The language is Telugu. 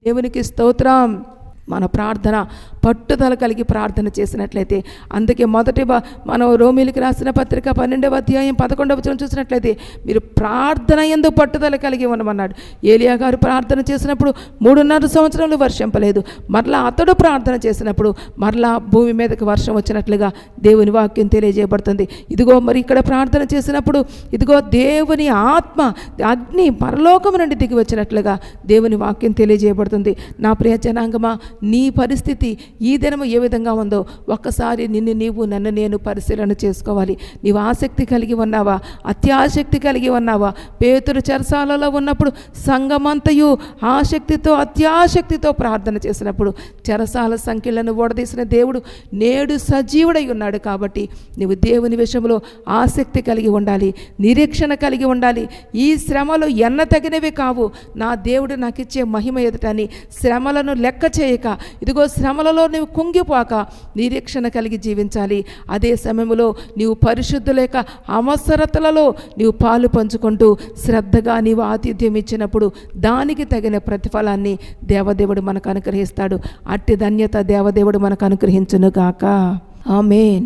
దేవునికి స్తోత్రం. మన ప్రార్థన పట్టుదల కలిగి ప్రార్థన చేసినట్లయితే, అందుకే మనం రోమీయులకు రాసిన పత్రిక 12వ అధ్యాయం 11వ వచనం చూసినట్లయితే, మీరు ప్రార్థన యందు పట్టుదల కలిగి ఉండమన్నాడు. ఏలియా గారు ప్రార్థన చేసినప్పుడు 3.5 సంవత్సరాలు వర్షింపలేదు. మరలా అతడు ప్రార్థన చేసినప్పుడు మరలా భూమి మీదకి వర్షం వచ్చినట్లుగా దేవుని వాక్యం తెలియజేయబడుతుంది. ఇదిగో మరి ఇక్కడ ప్రార్థన చేసినప్పుడు ఇదిగో దేవుని ఆత్మ అగ్ని పరలోకం నుండి దిగి వచ్చినట్లుగా దేవుని వాక్యం తెలియజేయబడుతుంది. నా ప్రియ జనాంగమా, నీ పరిస్థితి ఈ దినము ఏ విధంగా ఉందో ఒక్కసారి నన్ను నేను పరిశీలన చేసుకోవాలి. నీవు ఆసక్తి కలిగి ఉన్నావా? అత్యాసక్తి కలిగి ఉన్నావా? పేతురు చెరసాలలో ఉన్నప్పుడు సంఘమంతయు ఆసక్తితో అత్యాసక్తితో ప్రార్థన చేసినప్పుడు చెరసాల సంఖ్యలను ఓడదీసిన దేవుడు నేడు సజీవుడై ఉన్నాడు. కాబట్టి నీవు దేవుని విషయంలో ఆసక్తి కలిగి ఉండాలి, నిరీక్షణ కలిగి ఉండాలి. ఈ శ్రమలు ఎన్నతగినవి కావు, నా దేవుడు నాకు ఇచ్చే మహిమ ఎదుటని శ్రమలను లెక్క చేయక, ఇదిగో శ్రమలలో నీవు కుంగిపోక నిరీక్షణ కలిగి జీవించాలి. అదే సమయంలో నీవు పరిశుద్ధుల యొక్క అవసరతలలో నీవు పాలు పంచుకుంటూ శ్రద్ధగా నీవు ఆతిథ్యం ఇచ్చినప్పుడు దానికి తగిన ప్రతిఫలాన్ని దేవదేవుడు మనకు అనుగ్రహిస్తాడు. అట్టి ధన్యత దేవదేవుడు మనకు అనుగ్రహించునుగాక. ఆమేన్.